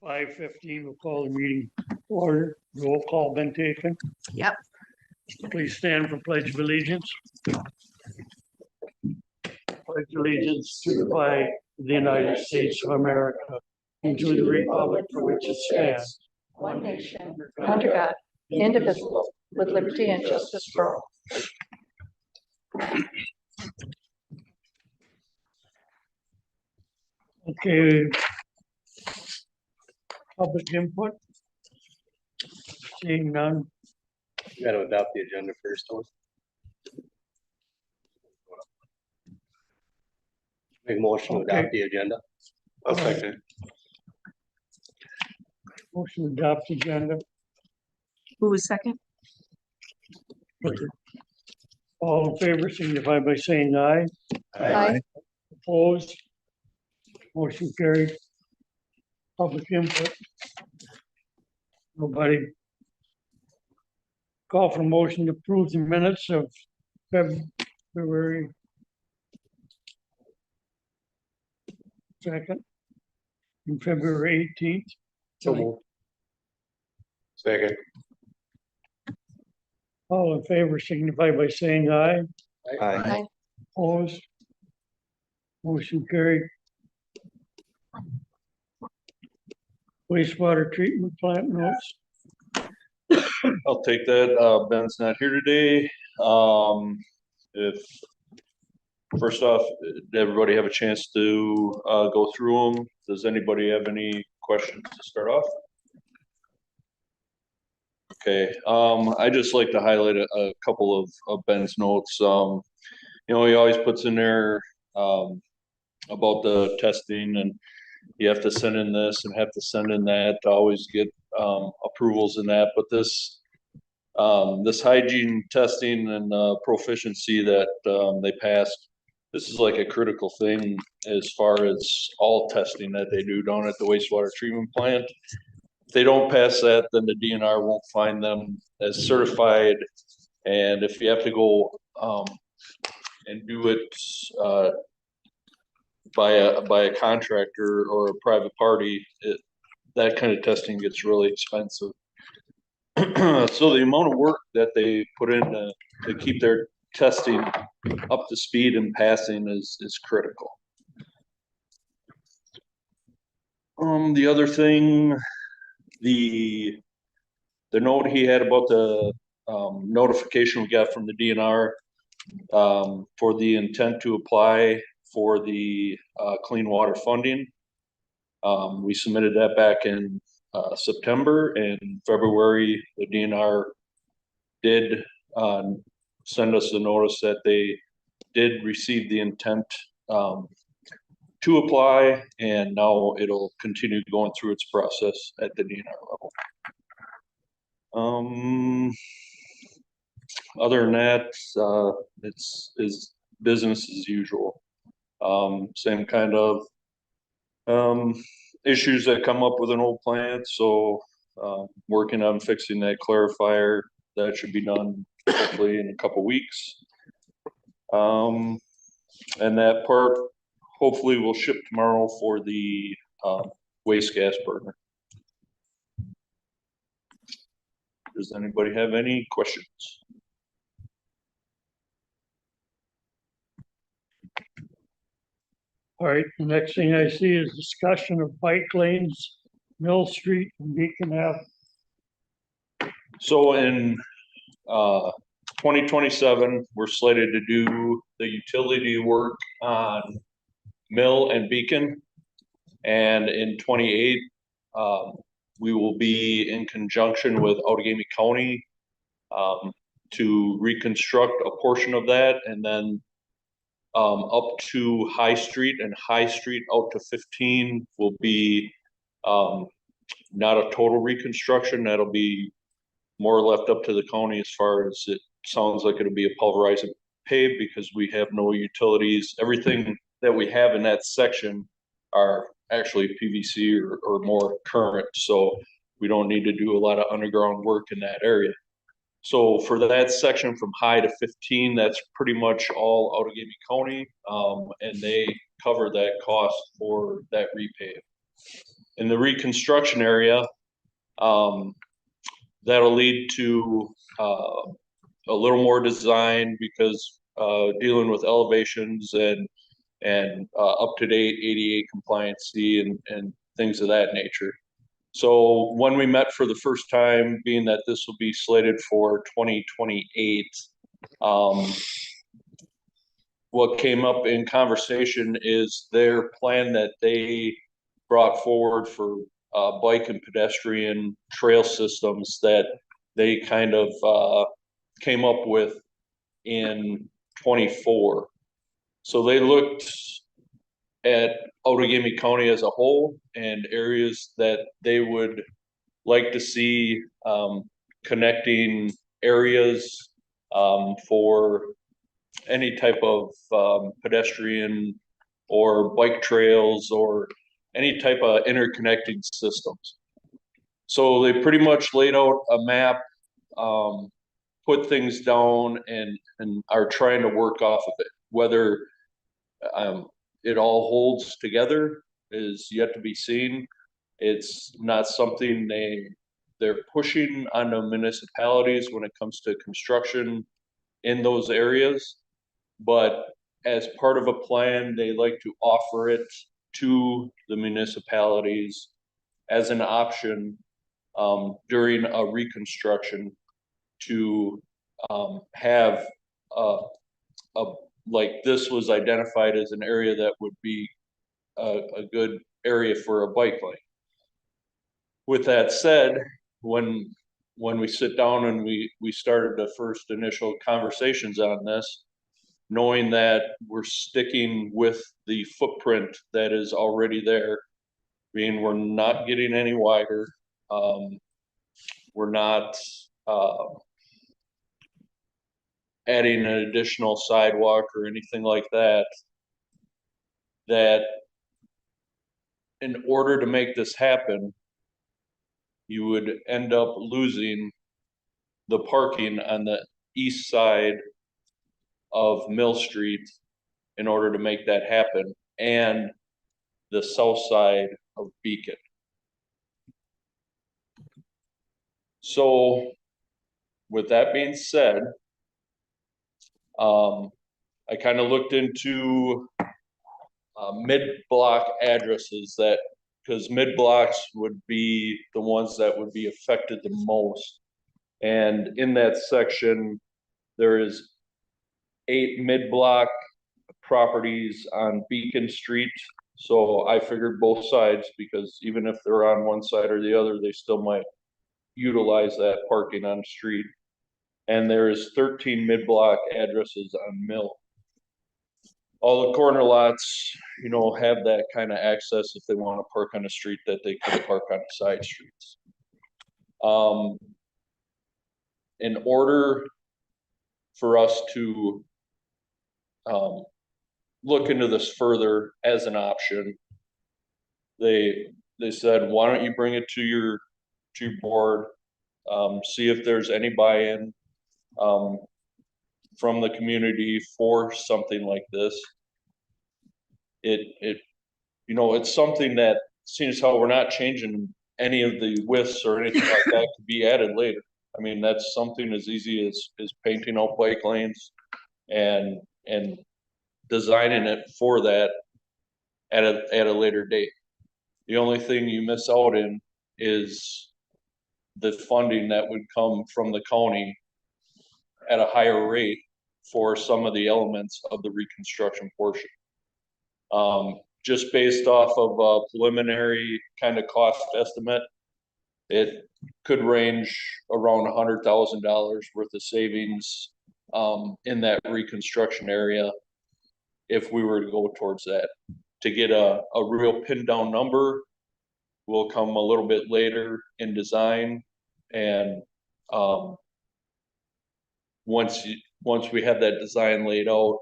5:15, we'll call the meeting order. Roll call been taken. Yep. Please stand for pledge of allegiance. Pledge allegiance to the flag of the United States of America and to the republic for which it stands, One nation, under God, indivisible, with liberty and justice for all. Okay. Public input. Seeing none. You gotta adopt the agenda first, though. Make a motion to Okay. adopt the agenda. I'll second. Motion to adopt agenda. Who was second? All in favor signify by saying aye. Aye. Opposed? Motion carried. Public input. Nobody. Call for motion to approve the minutes of February 2nd and February 18th. So moved. Second. All in favor signify by saying aye. Aye. Opposed? Motion carried. Wastewater treatment plant notes. I'll take that. Ben's not here today. If, first off, did everybody have a chance to go through them? Does anybody have any questions to start off? Okay, I just like to highlight a couple of Ben's notes. You know, he always puts in there about the testing, and you have to send in this and have to send in that to always get approvals in that. But this hygiene testing and proficiency that they passed, this is like a critical thing as far as all testing that they do down at the wastewater treatment plant. If they don't pass that, then the DNR won't find them as certified. And if you have to go and do it by a contractor or a private party, that kind of testing gets really expensive. So the amount of work that they put in to keep their testing up to speed and passing is critical. The other thing, the note he had about the notification we got from the DNR for the intent to apply for the clean water funding. We submitted that back in September, and February the DNR did send us a notice that they did receive the intent to apply, and now it'll continue going through its process at the DNR level. Other than that, it's business as usual. Same kind of issues that come up with an old plant. So working on fixing that clarifier. That should be done hopefully in a couple weeks. And that part hopefully will ship tomorrow for the waste gas burner. Does anybody have any questions? All right, the next thing I see is discussion of bike lanes, Mill Street and Beacon Ave. So in 2027, we're slated to do the utility work on Mill and Beacon. And in 28, we will be in conjunction with Outagamie County to reconstruct a portion of that, and then up to High Street, and High Street out to 15 will be not a total reconstruction. That'll be more left up to the county as far as it sounds like it'll be a pulverized and paved, because we have no utilities. Everything that we have in that section are actually PVC or more current, so we don't need to do a lot of underground work in that area. So for that section from High to 15, that's pretty much all Outagamie County, and they cover that cost for that repave. in the reconstruction area, that'll lead to, a little more design because, dealing with elevations and up-to-date ADA compliancy and things of that nature. So when we met for the first time, being that this will be slated for 2028, what came up in conversation is their plan that they brought forward for bike and pedestrian trail systems that they kind of came up with in 24. So they looked at Outagamie County as a whole and areas that they would like to see connecting areas for any type of pedestrian or bike trails or any type of interconnecting systems. So they pretty much laid out a map, put things down and are trying to work off of it. Whether it all holds together is yet to be seen. It's not something they're pushing on the municipalities when it comes to construction in those areas. But as part of a plan, they like to offer it to the municipalities as an option during a reconstruction to have like this was identified as an area that would be a good area for a bike lane. With that said, when we sit down and we started the first initial conversations on this, knowing that we're sticking with the footprint that is already there, being we're not getting any wider, we're not adding an additional sidewalk or anything like that, that in order to make this happen, you would end up losing the parking on the east side of Mill Street in order to make that happen, and the south side of Beacon. So with that being said, I kind of looked into mid-block addresses that, because mid-blocks would be the ones that would be affected the most. And in that section, there is 8 mid-block properties on Beacon Street. So I figured both sides, because even if they're on one side or the other, they still might utilize that parking on the street. And there is 13 mid-block addresses on Mill. All the corner lots, you know, have that kind of access if they want to park on the street that they can park on the side streets. In order for us to look into this further as an option, they said, why don't you bring it to your board, see if there's any buy-in from the community for something like this. It you know, it's something that, seeing as how we're not changing any of the widths or anything like that, could be added later. I mean, that's something as easy as painting out bike lanes and designing it for that at a later date. The only thing you miss out in is the funding that would come from the county at a higher rate for some of the elements of the reconstruction portion. Just based off of a preliminary kind of cost estimate, it could range around $100,000 worth of savings in that reconstruction area if we were to go towards that. To get a real pinned down number will come a little bit later in design, and once we have that design laid out,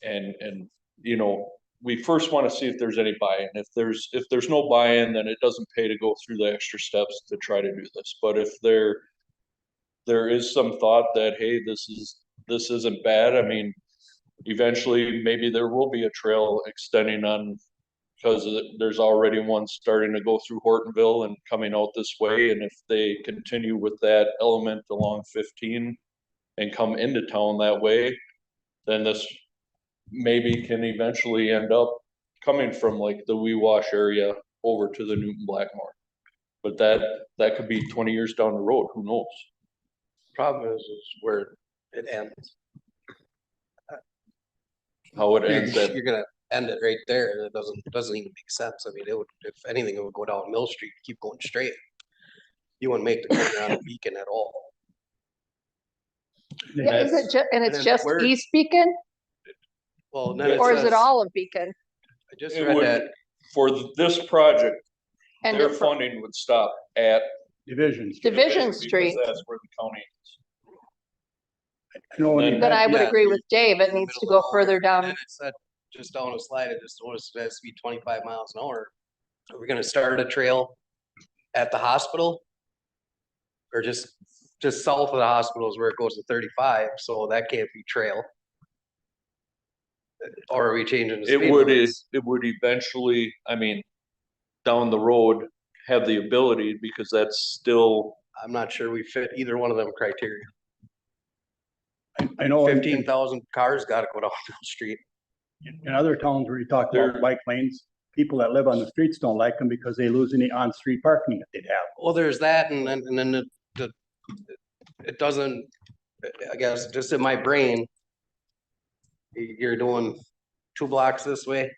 and you know, we first want to see if there's any buy-in. If there's no buy-in, then it doesn't pay to go through the extra steps to try to do this. But if there is some thought that, hey, this isn't bad, I mean, eventually maybe there will be a trail extending on because there's already one starting to go through Hortonville and coming out this way, and if they continue with that element along 15 and come into town that way, then this maybe can eventually end up coming from like the Wee Wash area over to the Newton Blackmore. But that could be 20 years down the road, who knows? Problem is where it ends. How it ends at, You're gonna end it right there, and it doesn't even make sense. I mean, it would, if anything, it would go down Mill Street, keep going straight. You wouldn't make the corner on Beacon at all. Yeah, is it and it's then just where- East Beacon, Well, then it or is it says- all of Beacon? I just it read would, that, for this project, And their it's funding would stop at Division. Division because Street. that's where the county is. No, Then- Then I would Yeah. agree with Dave, it needs to go further and down. then it said, just down a slide, it just noticed it has to be 25 miles an hour. Are we gonna start a trail at the hospital? Or just south of the hospital is where it goes to 35, so that can't be trail. Or are we changing the It speed would, limits? it would eventually, I mean, down the road, have the ability, because that's still, I'm not sure we fit either one of them criteria. I know in 15,000 cars gotta go down Mill Street. other towns where you talk about There- bike lanes, people that live on the streets don't like them because they lose any on-street parking that they'd have. Well, there's that, and then it doesn't, I guess, just in my brain. You're doing 2 blocks this way,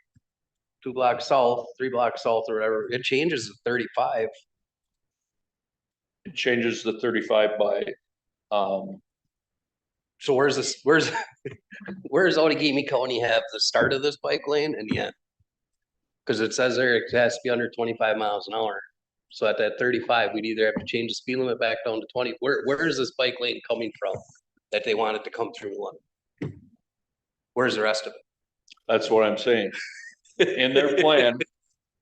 2 blocks south, 3 blocks south or whatever, it changes to 35. it changes the 35 by, So where's this, where's Outagamie County have the start of this bike lane and the end? Cause it says there it has to be under 25 miles an hour. So at that 35, we'd either have to change the speed limit back down to 20. Where is this bike lane coming from? That they want it to come through one? Where's the rest of it? that's what I'm saying. In their plan,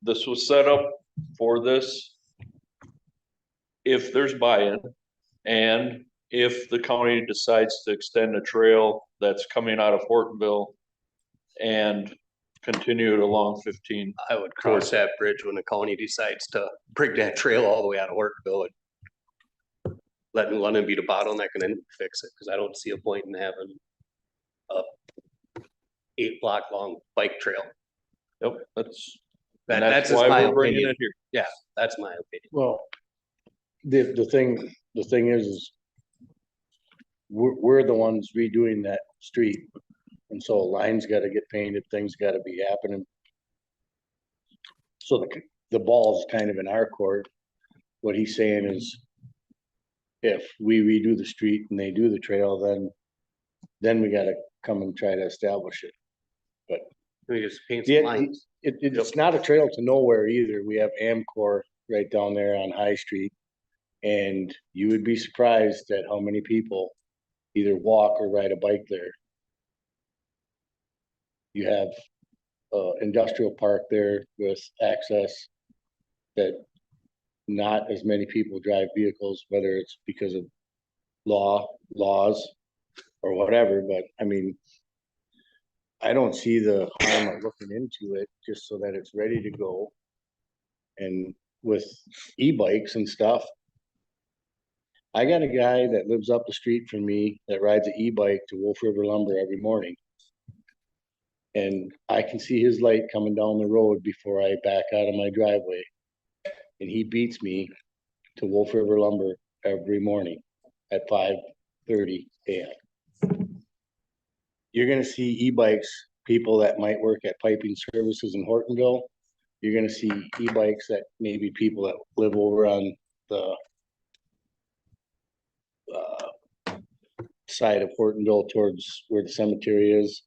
this was set up for this. If there's buy-in, and if the county decides to extend a trail that's coming out of Hortonville and continue it along 15. I would cross that bridge when the county decides to bring that trail all the way out of Workville. And let London be the bottleneck and then fix it, cause I don't see a point in having a 8 block long bike trail. Yep, that's, That, and that's that's just why my we're bringing opinion. it here. That's my opinion. Well, the thing is we're the ones redoing that street. And so lines gotta get painted, things gotta be happening. So the ball's kind of in our court. What he's saying is if we redo the street and they do the trail, then we gotta come and try to establish it. We just paint Yeah, some lines. It's not a trail to nowhere either. We have Amcor right down there on High Street. And you would be surprised at how many people either walk or ride a bike there. You have industrial park there with access that not as many people drive vehicles, whether it's because of laws or whatever, but I mean, I don't see the harm of looking into it just so that it's ready to go. And with e-bikes and stuff, I got a guy that lives up the street from me that rides an e-bike to Wolf River Lumber every morning. And I can see his light coming down the road before I back out of my driveway. And he beats me to Wolf River Lumber every morning at 5:30 AM. You're gonna see e-bikes, people that might work at piping services in Hortonville. You're gonna see e-bikes that maybe people that live over on the side of Hortonville towards where the cemetery is,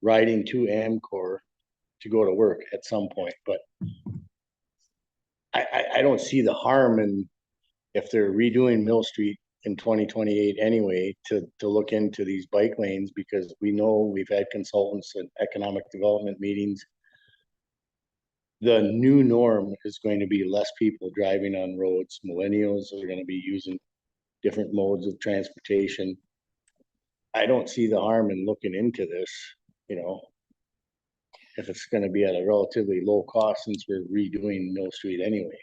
riding to Amcor to go to work at some point, but I don't see the harm in if they're redoing Mill Street in 2028 anyway, to look into these bike lanes, because we know we've had consultants and economic development meetings. The new norm is going to be less people driving on roads. Millennials are gonna be using different modes of transportation. I don't see the harm in looking into this, you know. if it's gonna be at a relatively low cost since we're redoing Mill Street anyway.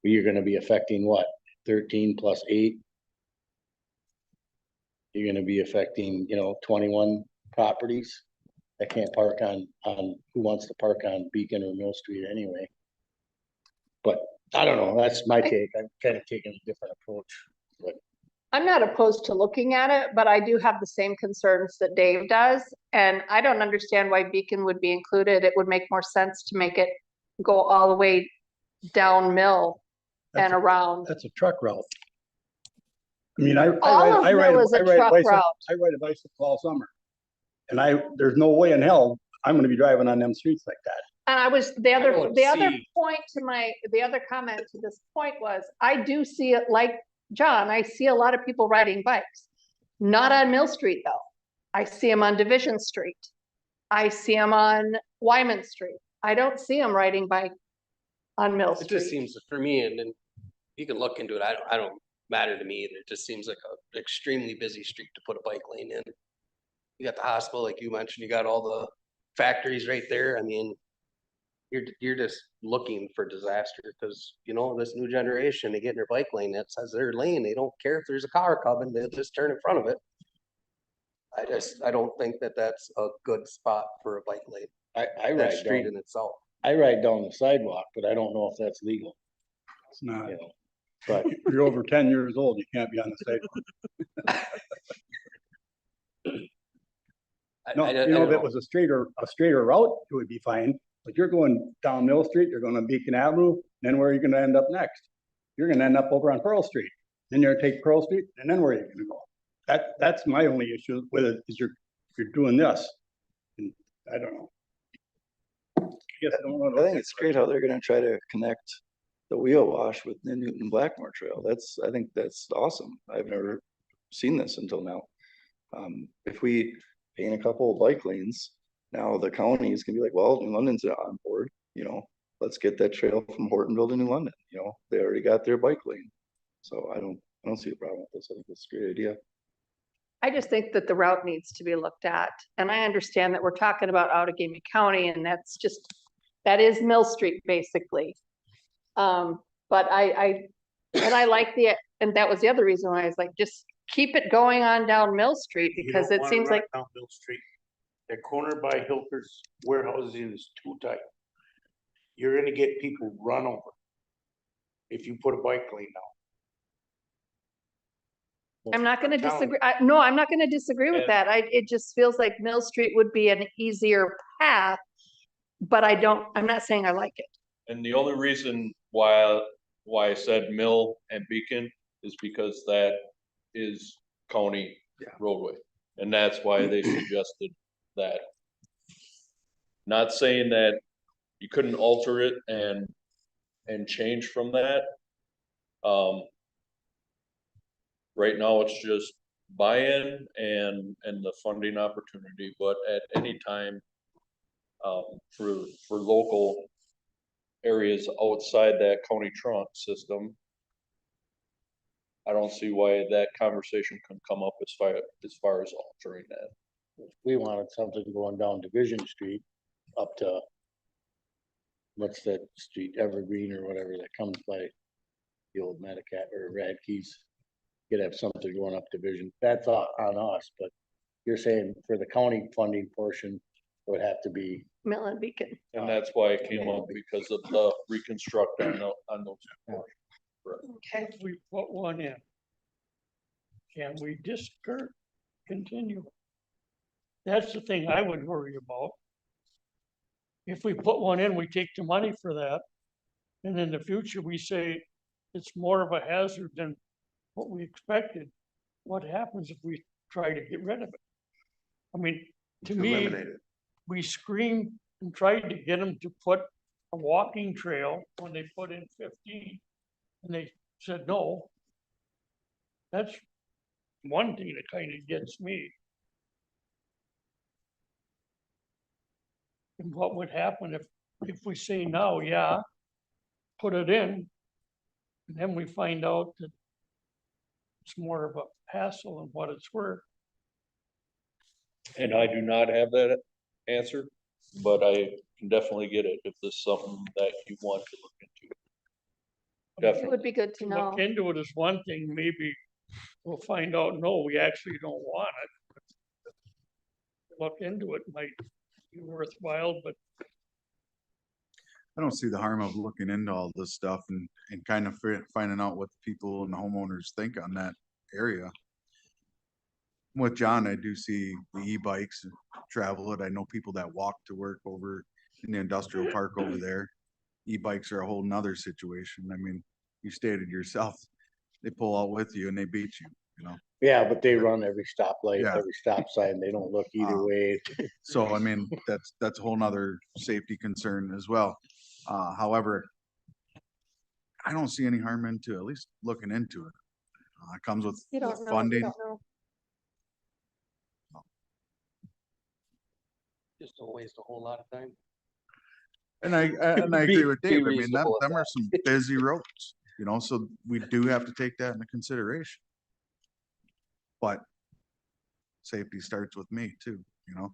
You're gonna be affecting what, 13 plus 8? You're gonna be affecting, 21 properties that can't park on, who wants to park on Beacon or Mill Street anyway. But I don't know, that's my take. I'm kind of taking a different approach. I'm not opposed to looking at it, but I do have the same concerns that Dave does. And I don't understand why Beacon would be included. It would make more sense to make it go all the way down Mill and around. That's a truck route. I mean, I All of ride Mill is a truck route. I ride a bicycle all summer. And there's no way in hell I'm gonna be driving on them streets like that. And I was, the don't other see- point to the other comment to this point was, I do see it like John, I see a lot of people riding bikes. Not on Mill Street though. I see them on Division Street. I see them on Wyman Street. I don't see them riding bike on Mill It just Street. seems for me, and then you can look into it. I don't matter to me either. It just seems like a extremely busy street to put a bike lane in. You got the hospital, like you mentioned, you got all the factories right there. I mean, you're just looking for disaster because, this new generation, they get in their bike lane that says their lane. They don't care if there's a car coming, they'll just turn in front of it. I don't think that that's a good spot for a bike lane, I that ride street down, in itself. I ride down the sidewalk, but I don't know if that's legal, It's not, But if you're over 10 years old, you can't be on the sidewalk. No, I if don't it know. was a straighter route, it would be fine. But you're going down Mill Street, you're going to Beacon Avenue, then where are you gonna end up next? You're gonna end up over on Pearl Street. Then you're gonna take Pearl Street, and then where are you gonna go? That's my only issue with it, is you're doing this. And I don't know. Guess I don't know. I think it's great how they're gonna try to connect the wheel wash with the Newton Blackmore Trail. I think that's awesome. I've never seen this until now. If we paint a couple of bike lanes, now the county is gonna be like, well, New London's on board, let's get that trail from Hortonville to New London, they already got their bike lane. So I don't see a problem with this. I think it's a great idea. I just think that the route needs to be looked at. And I understand that we're talking about Outagamie County and that is Mill Street basically. But I like and that was the other reason why I was like, just keep it going on down Mill Street You because don't it wanna seems run like, down Mill Street. That corner by Hilker's warehousing is too tight. You're gonna get people run over. If you put a bike lane down. I'm not gonna I'm telling disagree. No, I'm not gonna disagree with And- that. It just feels like Mill Street would be an easier path. But I'm not saying I like it. And the only reason why I said Mill and Beacon is because that is county roadway. And that's why they suggested that. Not saying that you couldn't alter it and change from that. Right now, it's just buy-in and the funding opportunity, but at any time, for local areas outside that county trunk system, I don't see why that conversation can come up as far as altering that. we wanted something going down Division Street up to, what's that street, Evergreen or whatever that comes by the old Medicat or Radke's. Could have something going up Division. That's on us, but you're saying for the county funding portion, it would have to be, Mill and Beacon. And that's why it came up because of the reconstruct on those. Okay. If we put one in, can we continue? That's the thing I would worry about. If we put one in, we take the money for that. And in the future, we say it's more of a hazard than what we expected. What happens if we try to get rid of it? I mean, to me, Eliminate it. we screamed and tried to get them to put a walking trail when they put in 15. And they said, no. That's one thing that kind of gets me. And what would happen if we say now, yeah, put it in, and then we find out that it's more of a hassle than what it's worth. And I do not have that answer. but I can definitely get it if this is something that you want to look into. It Definitely. would be good to To know. look into it is one thing, maybe we'll find out, no, we actually don't want it. Look into it might be worthwhile, but I don't see the harm of looking into all this stuff and kind of finding out what the people and the homeowners think on that area. With John, I do see the e-bikes travel it. I know people that walk to work over in the industrial park over there. E-bikes are a whole nother situation. I mean, you stated yourself, they pull out with you and they beat you, you know? Yeah, but they run every stoplight, Yeah. every stop sign. They don't look either way. So, I mean, that's a whole nother safety concern as well. However, I don't see any harm into at least looking into it. It comes with You don't know, you funding. don't know. Just don't waste a whole lot of time. And I agree with Be Dave. I mean, reasonable with them are some busy roads, you know, so we do have to take that into consideration. But safety starts with me too, you know?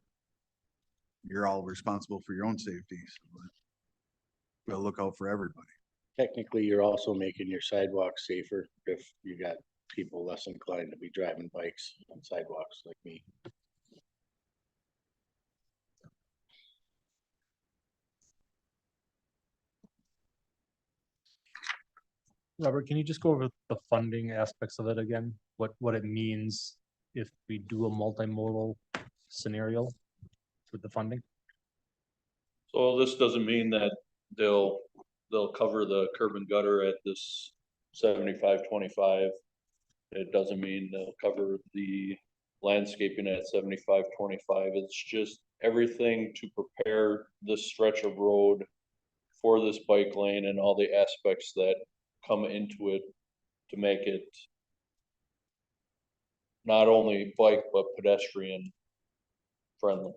You're all responsible for your own safety. So we'll look out for everybody. Technically, you're also making your sidewalks safer if you got people less inclined to be driving bikes on sidewalks like me. Robert, can you just go over the funding aspects of it again? What it means if we do a multimodal scenario with the funding? So this doesn't mean that they'll cover the curb and gutter at this 75-25. It doesn't mean they'll cover the landscaping at 75-25. It's just everything to prepare this stretch of road for this bike lane and all the aspects that come into it to make it not only bike but pedestrian friendly.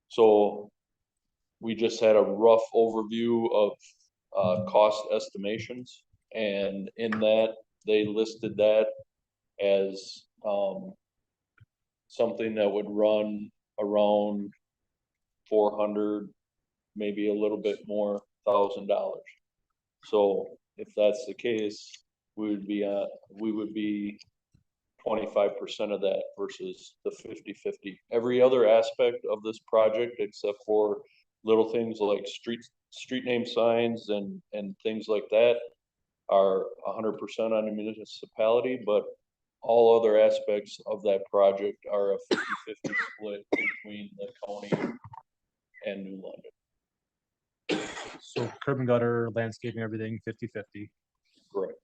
So we just had a rough overview of cost estimations, and in that they listed that as something that would run around 400, maybe a little bit more $1,000. So if that's the case, we would be 25% of that versus the 50-50. Every other aspect of this project, except for little things like street name signs and things like that, are 100% on the municipality, but all other aspects of that project are a 50-50 split between the county and New London. So curb and gutter, landscaping, everything 50-50. Correct.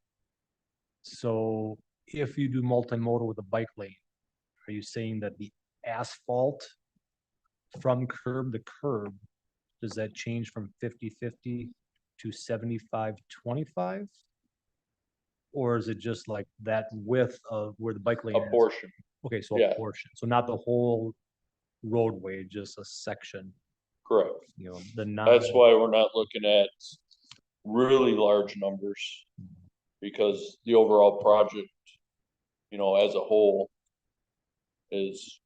So if you do multimodal with a bike lane, are you saying that the asphalt from curb to curb, does that change from 50-50 to 75-25? Or is it just like that width of where the bike lane A is? portion. Okay, so Yeah. a portion, so not the whole roadway, just a section, Correct. you know, the non. That's why we're not looking at really large numbers, because the overall project, you know, as a whole is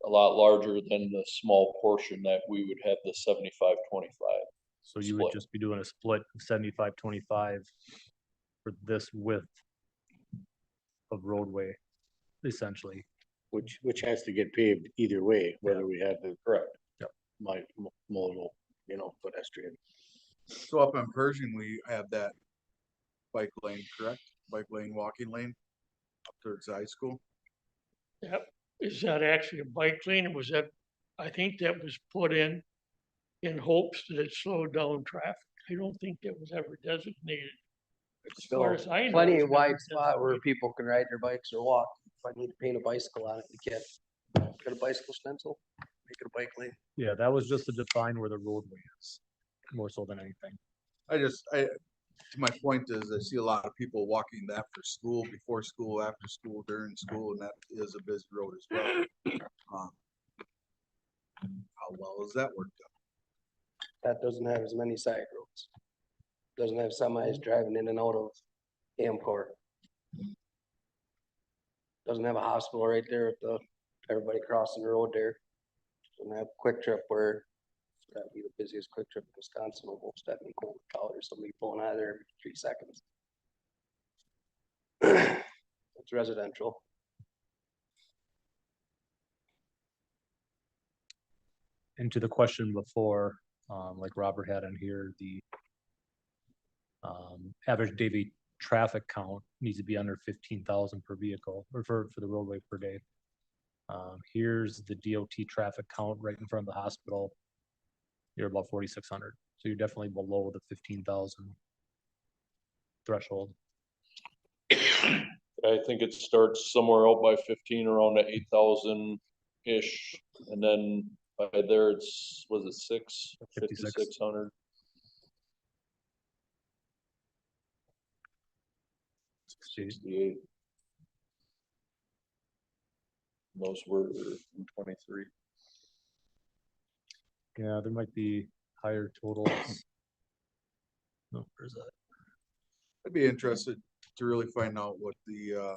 a lot larger than the small portion that we would have the 75-25. So you would split. just be doing a split of 75-25 for this width of roadway, essentially. Which has to get paved either way, whether we have the Correct. modal, pedestrian. So up on Pershing, we have that bike lane, correct? Bike lane, walking lane up towards the high school. Yep, is that actually a bike lane, or was that, I think that was put in hopes that it slowed down traffic. I don't think that was ever designated. As far as I know. Plenty it's of never wide spot where designated. people can ride their bikes or walk. If I need to paint a bicycle on it, we can. Get a bicycle stencil, make it a bike lane. Yeah, that was just to define where the roadway is, more so than anything. My point is, I see a lot of people walking that for school, before school, after school, during school, and that is a busy road as well. How well is that worked out? That doesn't have as many side roads. Doesn't have semis driving in and out of Amcor. Doesn't have a hospital right there with everybody crossing the road there. And have Quick Trip where that'd be the busiest Quick Trip in Wisconsin, or most definitely cold out or somebody pulling out of there every 3 seconds. It's residential. And to the question before, like Robert had in here, the average daily traffic count needs to be under 15,000 per vehicle, or for the roadway per day. Here's the DOT traffic count right in front of the hospital. You're about 4,600, so you're definitely below the 15,000 threshold. I think it starts somewhere out by 15, around the 8,000-ish, and then by there it's, was it 56. 5,600? See, 68. Those were in 23. yeah, there might be higher totals. No, where's that? I'd be interested to really find out what the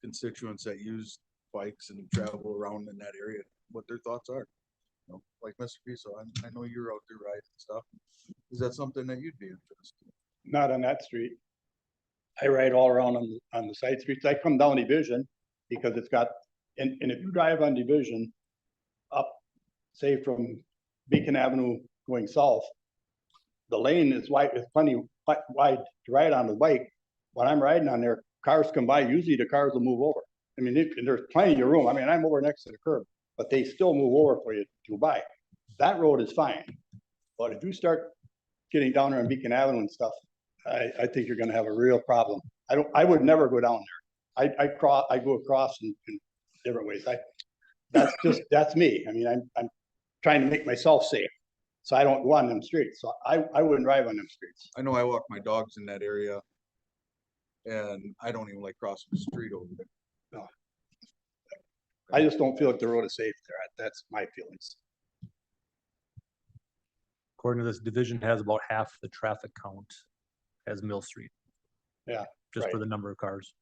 constituents that use bikes and travel around in that area, what their thoughts are. You know, like Mr. Piso, I know you're out there riding and stuff. Is that something that you'd be interested in? Not on that street. I ride all around on the side streets. I come down Division because it's got, and if you drive on Division up, say from Beacon Avenue going south, the lane is wide, it's plenty wide to ride on the bike. When I'm riding on there, cars come by, usually the cars will move over. I mean, there's plenty of room. I mean, I'm over next to the curb, but they still move over for you to by. That road is fine. But if you start getting down there on Beacon Avenue and stuff, I think you're gonna have a real problem. I would never go down there. I go across in different ways. That's me. I mean, I'm trying to make myself safe. So I don't go on them streets. So I wouldn't drive on them streets. I know I walk my dogs in that area. And I don't even like crossing the street over there. No. I just don't feel like the road is safe there. That's my feelings. According to this, Division has about half the traffic count as Mill Street. Yeah, Just for right. the number of cars.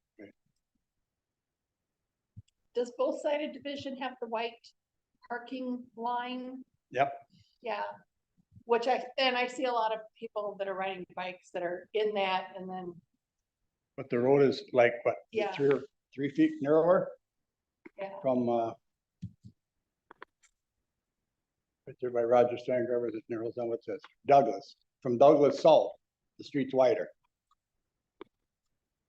Does both sided Division have the white parking line? Yep. Yeah, which I see a lot of people that are riding bikes that are in that, and then, But the road is like, what, Yeah. 3 feet narrower yeah, from, right there by Roger Strand Rivers, it narrows down, what's this? Douglas. From Douglas south, the street's wider.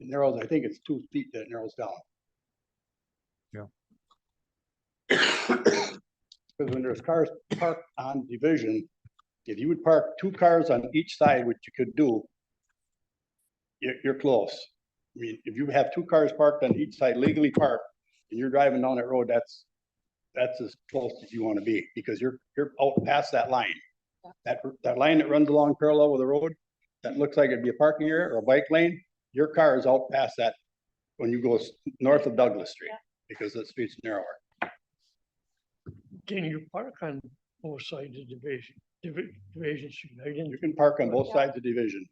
It narrows, I think it's 2 feet that it narrows down. Yeah. Because when there's cars parked on Division, if you would park 2 cars on each side, which you could do, you're close. I mean, if you have 2 cars parked on each side, legally parked, and you're driving down that road, that's as close as you want to be, because you're out past that line. That line that runs along parallel with the road, that looks like it'd be a parking area or a bike lane, your car is out past that when you go north of Douglas Street, because the street's narrower. Can you park on both sides of Division Street? I didn't, You can park on both sides of Division.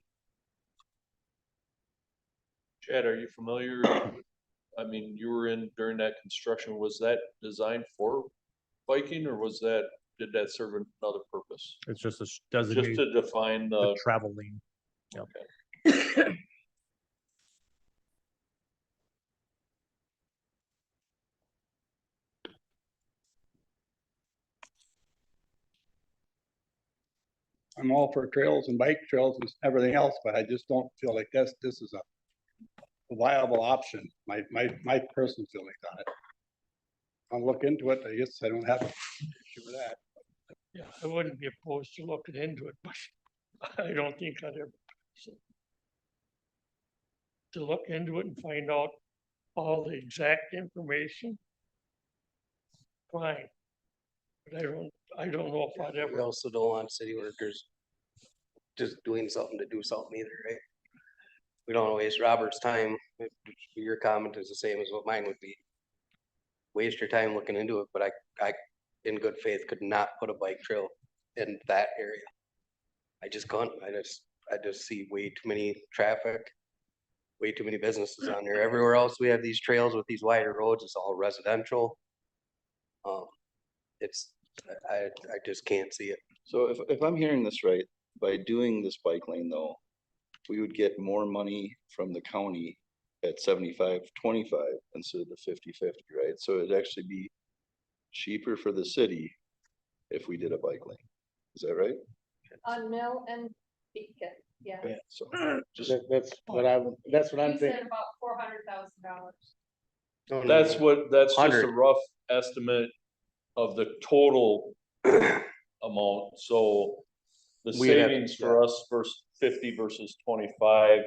Chad, are you familiar? I mean, you were in during that construction. Was that designed for biking, or did that serve another purpose? It's just a Just designated to define the the, travel lane. okay. I'm all for trails and bike trails and everything else, but I just don't feel like this is a viable option. My personal feelings on it. I'll look into it. I guess I don't have an issue with that. yeah, I wouldn't be opposed to looking into it, but I don't think I'd ever. To look into it and find out all the exact information. Fine. But I don't know if I'd We ever, also don't want city workers just doing something to do something either, right? We don't wanna waste Robert's time. Your comment is the same as what mine would be. Waste your time looking into it, but I, in good faith, could not put a bike trail in that area. I just can't, I just see way too many traffic, way too many businesses on there. Everywhere else we have these trails with these wider roads, it's all residential. It's I just can't see it. So if I'm hearing this right, by doing this bike lane though, we would get more money from the county at 75-25 instead of the 50-50, right? So it'd actually be cheaper for the city if we did a bike lane. Is that right? On Mill and Beacon, yeah. Yeah. So just, That's what I'm You thinking. said about $400,000. That's just a 100. rough estimate of the total amount, so the We'd have- savings for us versus 50 versus 25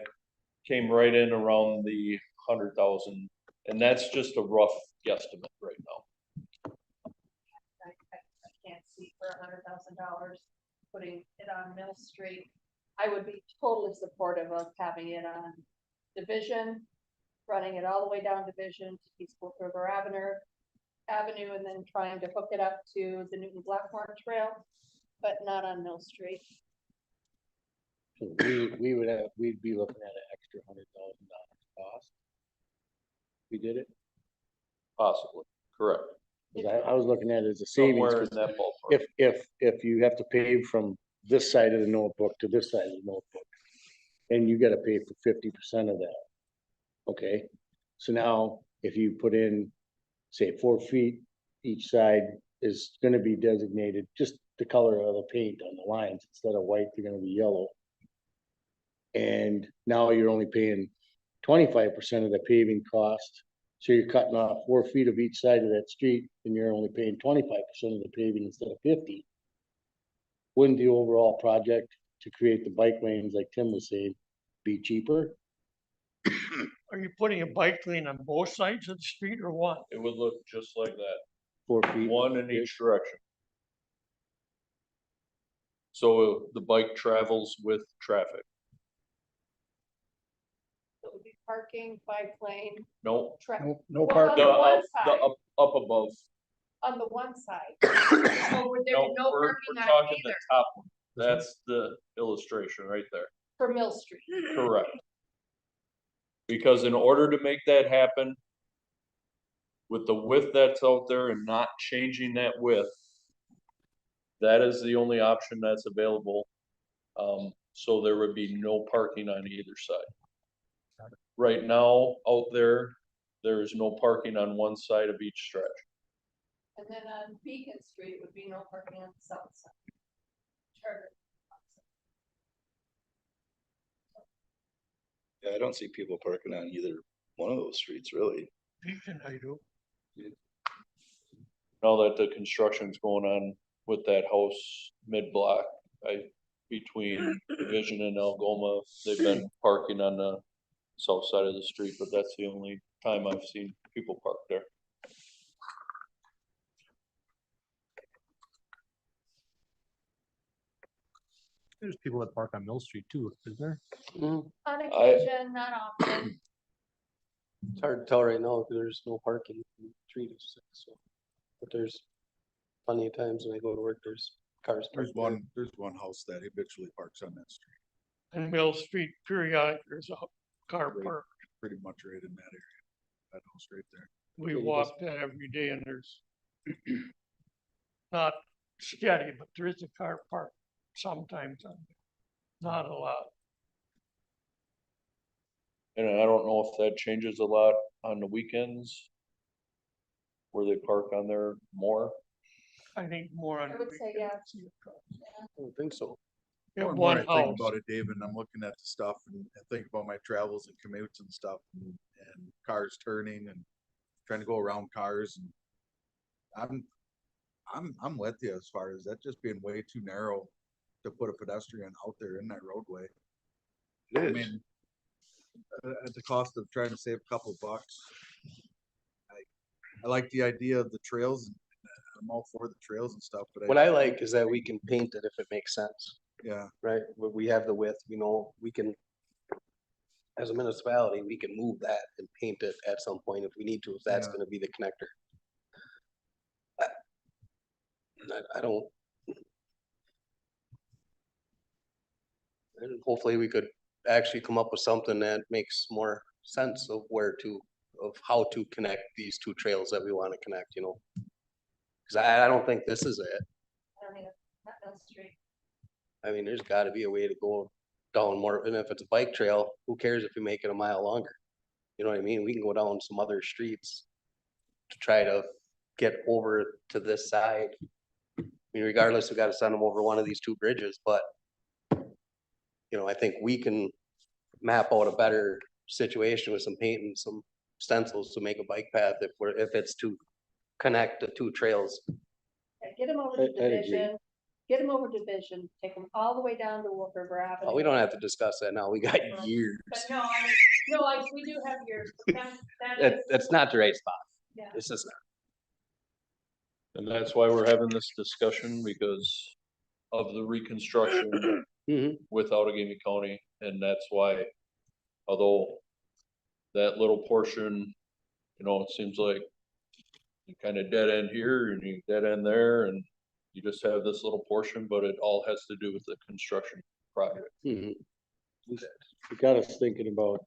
came right in around the 100,000, and that's just a rough guesstimate right now. I can't see for $100,000 putting it on Mill Street. I would be totally supportive of having it on Division, running it all the way down Division to East Wolf River Avenue, and then trying to hook it up to the Newton Blackmore Trail, but not on Mill Street. We'd be looking at an extra $100,000 cost. We did it, Possibly, correct. 'cause I was looking at it as a savings. Somewhere in 'Cause that ballpark. if you have to pay from this side of the notebook to this side of the notebook, and you gotta pay for 50% of that. Okay, so now if you put in, say, 4 feet, each side is gonna be designated, just the color of the paint on the lines, instead of white, they're gonna be yellow. And now you're only paying 25% of the paving cost, so you're cutting off 4 feet of each side of that street, and you're only paying 25% of the paving instead of 50. Wouldn't the overall project to create the bike lanes, like Tim was saying, be cheaper? Are you putting a bike lane on both sides of the street or what? It would look just like that, 4 feet? one in each direction. So the bike travels with traffic. It would be parking, bike lane, No, No Well, parking. the on one up, side. up above. on the one side. So would there No, be no we're parking on talking the either top one. That's the illustration right there. for Mill Street? Correct. Because in order to make that happen, with the width that's out there and not changing that width, that is the only option that's available. So there would be no parking on either side. Right now, out there, there is no parking on one side of each stretch. And then on Beacon Street would be no parking on the south side. Charter. yeah, I don't see people parking on either one of those streets, really. Beacon, I do. Now that the construction's going on with that house mid-block, between Division and Algoma, they've been parking on the south side of the street, but that's the only time I've seen people park there. There's people that park on Mill Street too, isn't there? On occasion, not often. It's hard to tell right now, because there's no parking from 3 to 6, so. But there's plenty of times when I go to work, there's cars There's parked there. one house that habitually parks on that street, And Mill Street periodic, there's a car Right. park. pretty much right in that area. That house right there. We Yeah, you walk that every day and there's not steady, but there is a car park sometimes on there. Not a lot. And I don't know if that changes a lot on the weekends. Where they park on there more. I think more on. I would say, yeah. I don't think so. Yeah, More and more one I think house. about it, David, and I'm looking at the stuff and think about my travels and commutes and stuff and cars turning and trying to go around cars and I'm with you as far as that just being way too narrow to put a pedestrian out there in that roadway. I mean, at the cost of trying to save a couple bucks. I like the idea of the trails and I'm all for the trails and stuff, but What I like is that we can paint it if it makes sense, yeah, right? We have the width, you know, we can. As a municipality, we can move that and paint it at some point if we need to, if that's Yeah. gonna be the connector. I don't. And hopefully we could actually come up with something that makes more sense of how to connect these two trails that we wanna connect, you know? Cause I don't think this is it. I don't think it's not Mill Street. I mean, there's gotta be a way to go down more, and if it's a bike trail, who cares if you make it a mile longer? You know what I mean? We can go down some other streets to try to get over to this side. I mean, regardless, we gotta send them over one of these two bridges, but you know, I think we can map out a better situation with some paint and some stencils to make a bike path if it's to connect the two trails. Yeah, get them over I- to I'd agree. Division, get them over to Division, take them all the way down to Wolf River Avenue. Oh, we don't have to discuss that now. We got years. But no, I mean, no, like, we do have your, that That, is, that's not the right spot. yeah. It's just And that's why we're having this discussion, because of the reconstruction not. Mhm. with Outagamie County, and that's why, although that little portion, you know, it seems like you kind of dead end here and you dead end there, and you just have this little portion, but it all has to do with the construction project. Mhm. It got us thinking about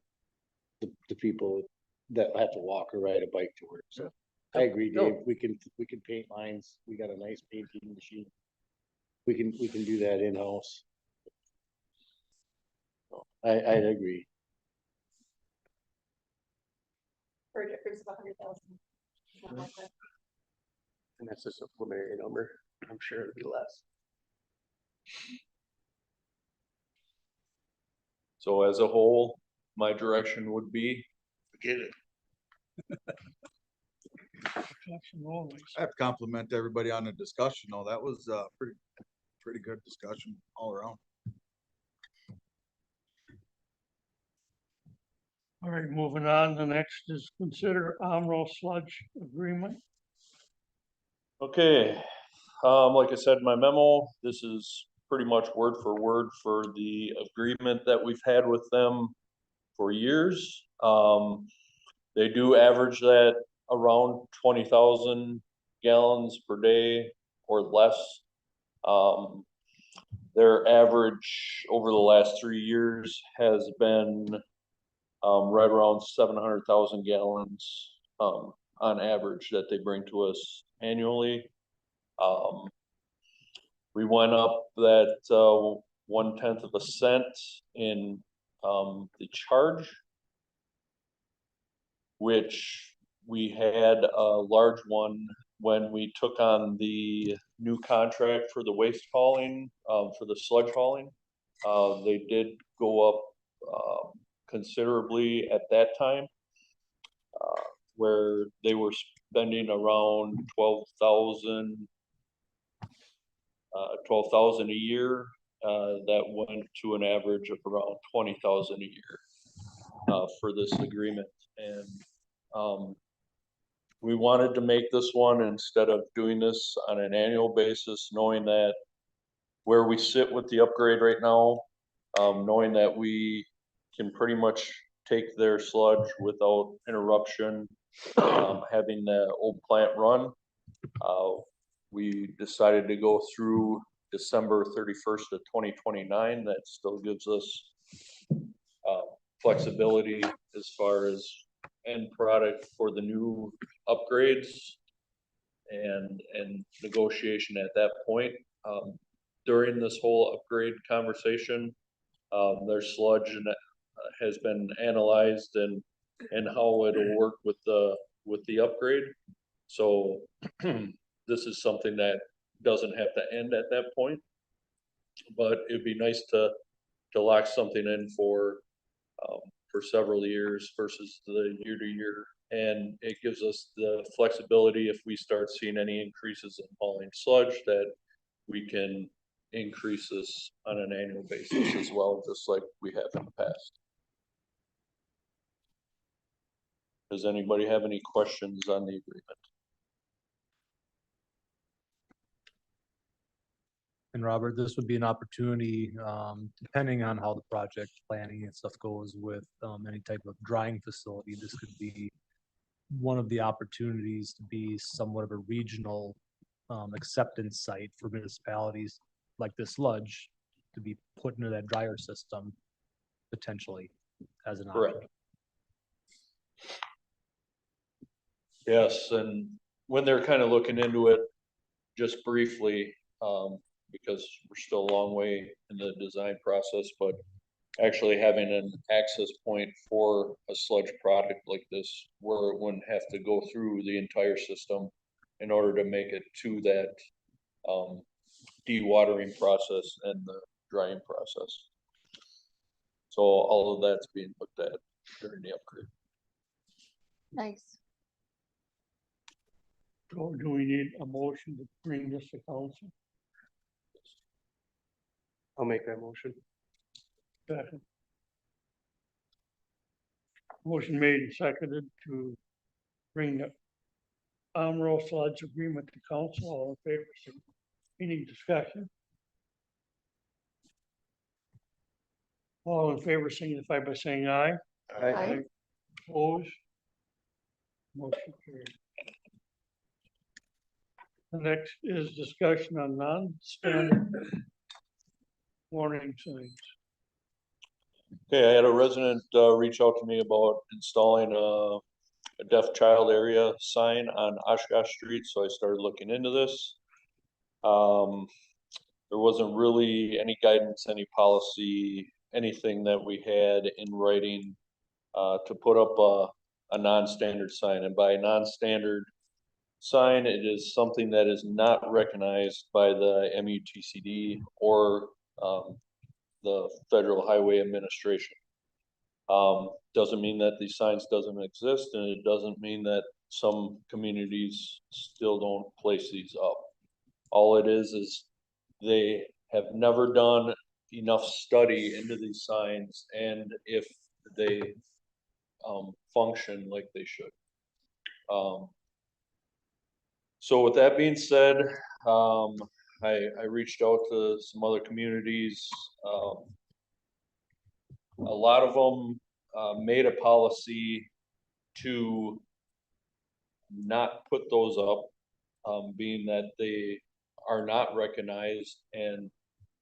the people that have to walk or ride a bike to work, so. I agree, No. Dave, we can paint lines, we got a nice painting machine. We can do that in-house. I'd agree. For a difference of 100,000. Not like that. And that's just a preliminary number. I'm sure it'll be less. So as a whole, my direction would be, Forget it. I have to compliment everybody on the discussion, though. That was pretty good discussion all around. All right, moving on. The next is consider Amro sludge agreement. okay, like I said in my memo, this is pretty much word for word for the agreement that we've had with them for years. They do average that around 20,000 gallons per day or less. Their average over the last 3 years has been right around 700,000 gallons on average that they bring to us annually. We went up that 1/10 of a cent in the charge, which we had a large one when we took on the new contract for the waste hauling, for the sludge hauling. They did go up considerably at that time, where they were spending around 12,000 a year. That went to an average of around 20,000 a year for this agreement. And we wanted to make this one instead of doing this on an annual basis, knowing that where we sit with the upgrade right now, knowing that we can pretty much take their sludge without interruption, having the old plant run. We decided to go through December 31st of 2029. That still gives us flexibility as far as end product for the new upgrades and negotiation at that point. During this whole upgrade conversation, their sludge has been analyzed and how it'll work with the upgrade. So this is something that doesn't have to end at that point, but it'd be nice to lock something in for several years versus the year to year. And it gives us the flexibility if we start seeing any increases in hauling sludge, that we can increase this on an annual basis as well, just like we have in the past. Does anybody have any questions on the agreement? And Robert, this would be an opportunity, depending on how the project planning and stuff goes with any type of drying facility, this could be one of the opportunities to be somewhat of a regional acceptance site for municipalities like this sludge to be put into that dryer system potentially as an option. Correct. Yes, and when they're kind of looking into it, just briefly, because we're still a long way in the design process, but actually having an access point for a sludge product like this, where it wouldn't have to go through the entire system in order to make it to that, dewatering process and the drying process. So all of that's being looked at during the upgrade. Nice. So do we need a motion to bring this to council? I'll make that motion. Second. Motion made and seconded to bring the Amro sludge agreement to council. All in favor, say any discussion? All in favor signify by saying aye. Aye. Opposed? Motion carried. The next is discussion on non-standard warning signs. Okay, I had a resident, reach out to me about installing a deaf child area sign on Oshkosh Street, so I started looking into this. There wasn't really any guidance, any policy, anything that we had in writing, to put up a non-standard sign, and by non-standard sign, it is something that is not recognized by the MUTCD or, the Federal Highway Administration. Doesn't mean that these signs doesn't exist, and it doesn't mean that some communities still don't place these up. All it is they have never done enough study into these signs and if they function like they should. So with that being said, I reached out to some other communities. A lot of them made a policy to not put those up, being that they are not recognized. And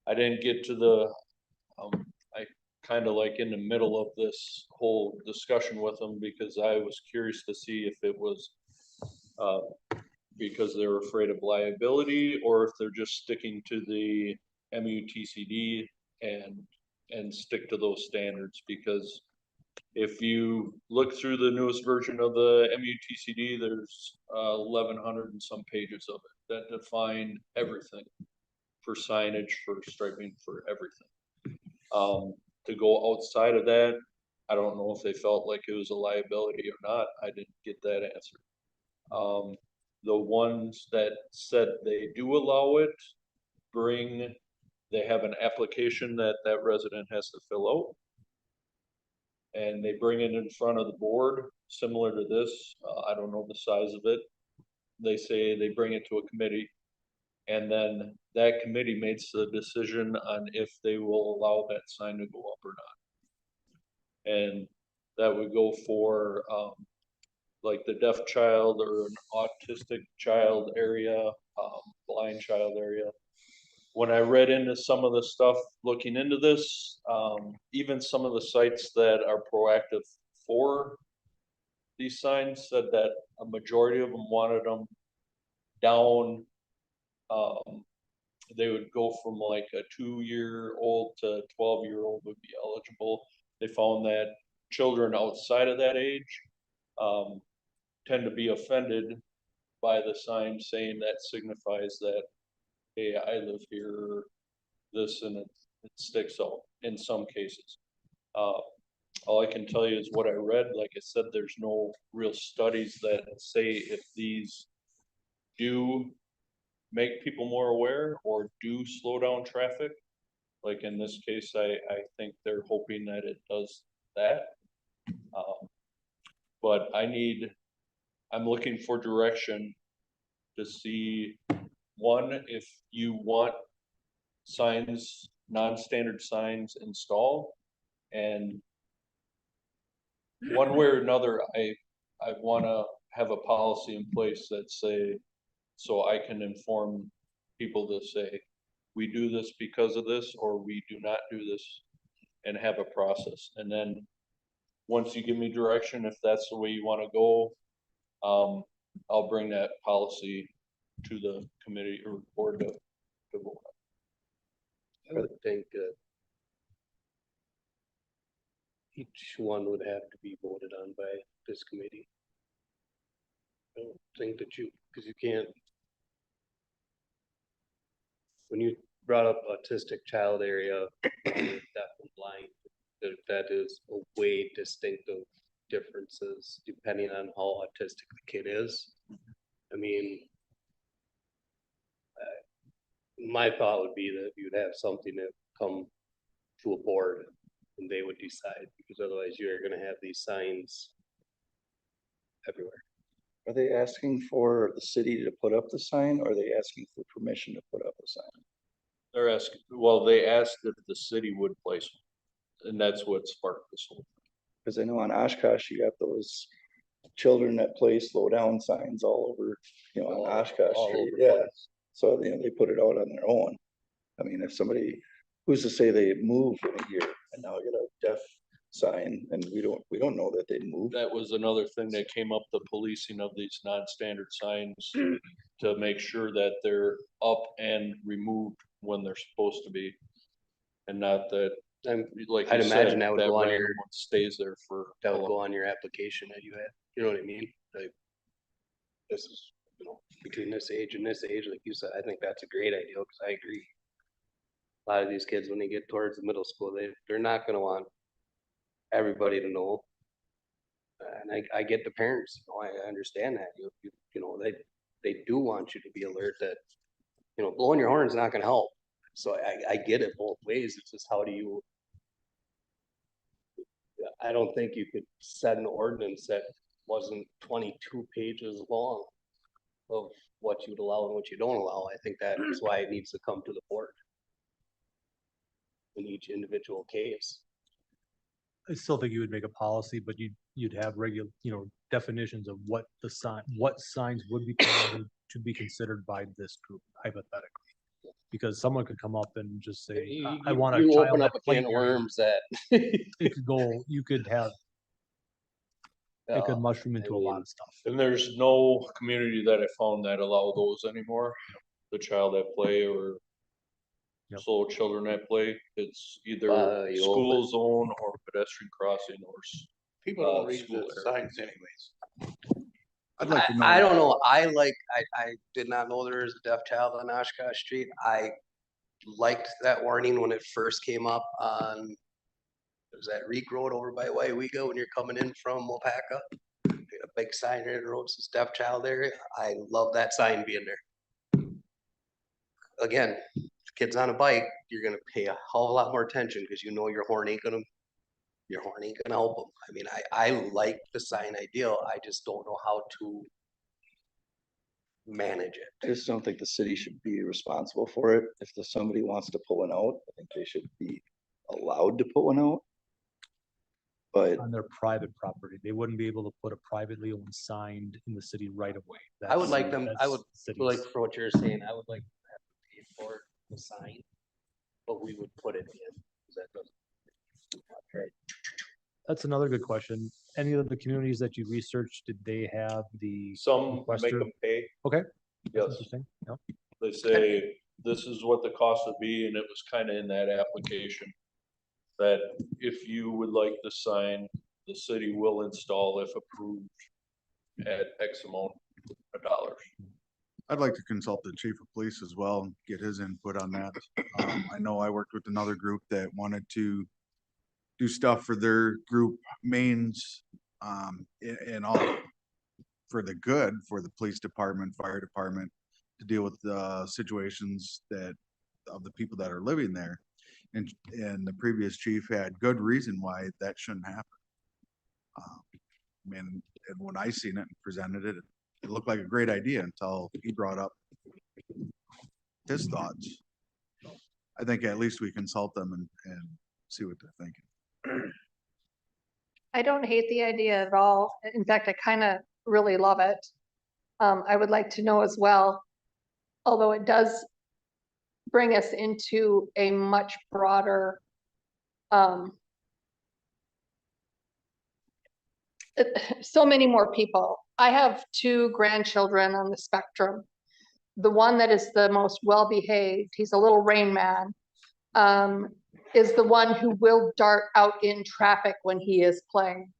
I didn't get to the, I kind of like in the middle of this whole discussion with them because I was curious to see if it was because they're afraid of liability or if they're just sticking to the MUTCD and stick to those standards. Because if you look through the newest version of the MUTCD, there's 1,100 and some pages of it that define everything for signage, for striping, for everything. To go outside of that, I don't know if they felt like it was a liability or not. I didn't get that answer. The ones that said they do allow it, they have an application that resident has to fill out. And they bring it in front of the board, similar to this. I don't know the size of it. They say they bring it to a committee. And then that committee makes the decision on if they will allow that sign to go up or not. And that would go for like the deaf child or an autistic child area, blind child area. When I read into some of the stuff looking into this, even some of the sites that are proactive for these signs said that a majority of them wanted them down. They would go from like a 2-year-old to 12-year-old would be eligible. They found that children outside of that age tend to be offended by the sign saying that signifies that, hey, I live here, this, and it sticks out in some cases. All I can tell you is what I read. Like I said, there's no real studies that say if these do make people more aware or do slow down traffic. Like in this case, I think they're hoping that it does that. But I'm looking for direction to see, one, if you want signs, non-standard signs installed, and one way or another, I wanna have a policy in place that say, so I can inform people to say, we do this because of this, or we do not do this, and have a process. And then, once you give me direction, if that's the way you wanna go, I'll bring that policy to the committee or board to vote. I would think each one would have to be voted on by this committee. I don't think that because you can't. When you brought up autistic child area, deaf and blind, that is a way distinctive differences depending on how autistic the kid is. I mean, my thought would be that you'd have something that come to a board and they would decide, because otherwise you're gonna have these signs everywhere. Are they asking for the city to put up the sign, or are they asking for permission to put up a sign? They're asking, well, they asked if the city would place one, and that's what sparked this whole. Cause I know on Oshkosh, you got those children that play slow down signs all over, you know, on Oshkosh All Street, over the yeah. place. So, you know, they put it out on their own. I mean, if somebody, who's to say they move in a year and now get a deaf sign and we don't know that they moved. That was another thing that came up, the policing of these non-standard signs to make sure that they're up and removed when they're supposed to be. And not that, like I'd you imagine said, that would that go on random your- one stays there for. That would go on your application that you had, you know what I mean? Like, this is, you know, between this age and this age, like you said, I think that's a great idea, because I agree. A lot of these kids, when they get towards the middle school, they're not gonna want everybody to know. And I get the parents, you know, I understand that, you know, they do want you to be alert that, you know, blowing your horn is not gonna help. So I get it both ways, it's just how do you. I don't think you could set an ordinance that wasn't 22 pages long of what you'd allow and what you don't allow. I think that's why it needs to come to the board in each individual case. I still think you would make a policy, but you'd have regular, definitions of what what signs would be considered to be considered by this group hypothetically. Because someone could come up and just say, I want a You child open that up a play can of area." worms that. It could go, you could have, it could uh, mushroom into a lot mean- of stuff. And there's no community that I found that allow those anymore, the child at play or. Yep. Solo children at play, it's either You school zone or pedestrian crossing or. People don't read school the area. signs anyways. I'd like to know. I don't know, I did not know there was a deaf child on Oshkosh Street. I liked that warning when it first came up on, was that Reek Road over by Waiwega when you're coming in from Wapaka? A big sign there, the road says deaf child area. I love that sign being there. Again, kids on a bike, you're gonna pay a hell of a lot more attention because you know your horn ain't gonna help them. I mean, I like the sign ideal. I just don't know how to manage I it. just don't think the city should be responsible for it. If somebody wants to pull one out, I think they should be allowed to put one out. But On their private property, they wouldn't be able to put a privately owned sign in the city right away. I would like them, I would like Like, for what you're saying, I would like to have to pay for the sign, but we would put it in. 'Cause that doesn't. that's another good question. Any of the communities that you researched, did they have the? Some make Requester? them pay. Okay. Yes, Interesting. Yep. they say this is what the cost would be, and it was kind of in that application. That if you would like the sign, the city will install if approved at X amount of dollars. I'd like to consult the chief of police as well, and get his input on that. I know I worked with another group that wanted to do stuff for their group mains, and all for the good, for the police department, fire department, to deal with the situations of the people that are living there. And the previous chief had good reason why that shouldn't happen. And when I seen it and presented it, it looked like a great idea until he brought up his thoughts. I think at least we consult them and see what they're thinking. I don't hate the idea at all. In fact, I kind of really love it. I would like to know as well, although it does bring us into a much broader so many more people. I have 2 grandchildren on the spectrum. the one that is the most well-behaved, he's a little Rain Man, is the one who will dart out in traffic when he is playing.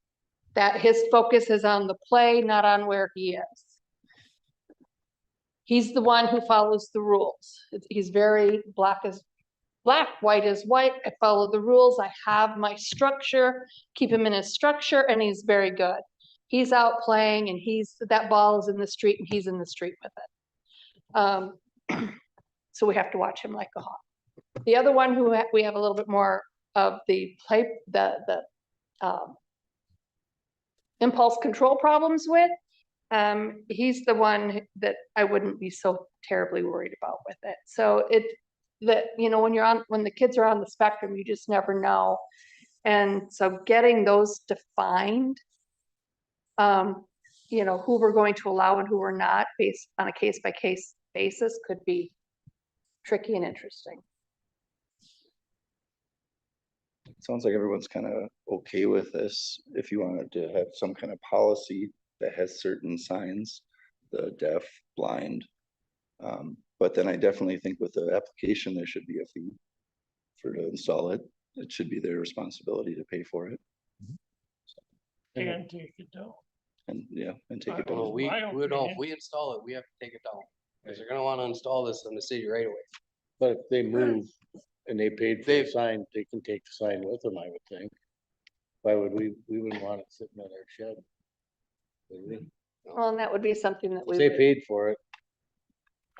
That his focus is on the play, not on where he is. He's the one who follows the rules. He's very black as black, white is white. I follow the rules. I have my structure, keep him in his structure, and he's very good. He's out playing and that ball is in the street and he's in the street with it. So we have to watch him like a hawk. The other one who we have a little bit more of the impulse control problems with, he's the one that I wouldn't be so terribly worried about with it. So when the kids are on the spectrum, you just never know. And so getting those defined, who we're going to allow and who we're not based on a case by case basis could be tricky and interesting. Sounds like everyone's kind of okay with this. If you wanted to have some kind of policy that has certain signs, the deaf, blind. But then I definitely think with the application, there should be a fee to install it. It should be their responsibility to pay for it. And take it down. And take it Well, down. we, My we don't, opinion. if we install it, we have to take it down. Cause they're gonna wanna install this in the city right away. But if they move and they paid for the They've- sign, they can take the sign with them, I would think. Why would we wouldn't want it sitting in our shed. Would we? Well, and that would be something that If we they would, paid for it,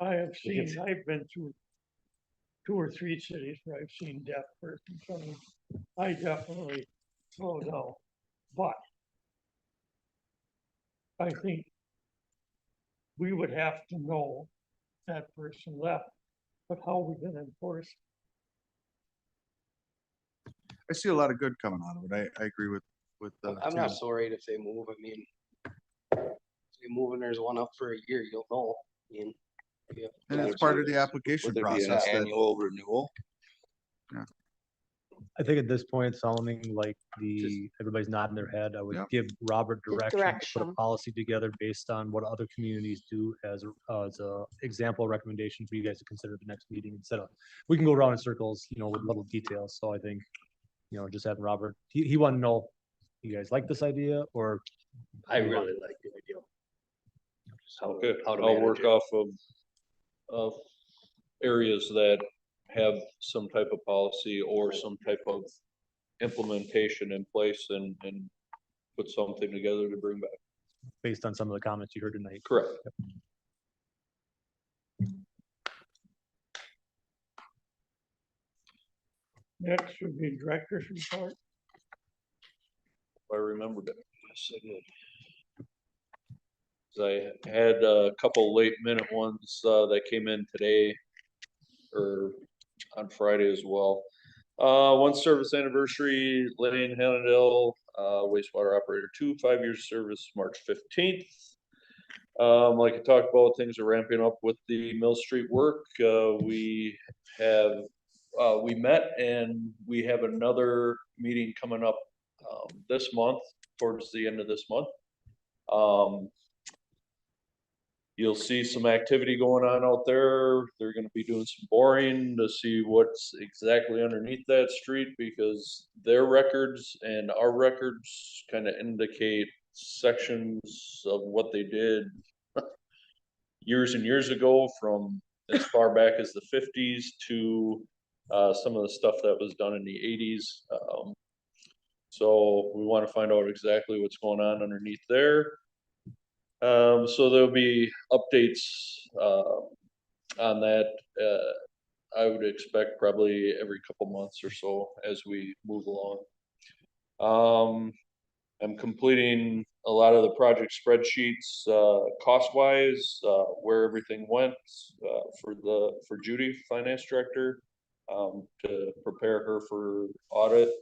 I've been through 2 or 3 cities where I've seen deaf persons. I mean, I definitely slow down, but I think we would have to know that person left, but how are we gonna enforce? I see a lot of good coming out of it. I agree with I'm not Tim. so worried if they move. I mean, if they move and there's one up for a year, you'll know. I mean, yeah. And it's part of the application Would there be an process that, annual renewal? I think at this point, sounding like everybody's nodding their head, I would Yep. give Robert Just direction to put a direction. policy together based on what other communities do as a example recommendation for you guys to consider at the next meeting instead of, we can go around in circles, with little details. So I think, just having Robert, he wanted to know, you guys like this idea or? I really like the idea. Just Okay, how to I'll manage work it. off of areas that have some type of policy or some type of implementation in place and put something together to bring back. Based on some of the comments you heard tonight. Correct. Next would be director's report. I remembered it. Yes, I did. 'Cause I had a couple late minute ones, that came in today or on Friday as well. One service anniversary, Lane Hannendale, wastewater operator 2, 5 years service, March 15th. Like I talked about, things are ramping up with the Mill Street work. We met and we have another meeting coming up, this month, towards the end of this month. You'll see some activity going on out there. They're gonna be doing some boring to see what's exactly underneath that street because their records and our records kind of indicate sections of what they did years and years ago, from as far back as the 50s to some of the stuff that was done in the 80s. So we want to find out exactly what's going on underneath there. So there'll be updates on that. I would expect probably every couple months or so as we move along. I'm completing a lot of the project spreadsheets, cost wise, where everything went, for Judy, finance director, to prepare her for audit,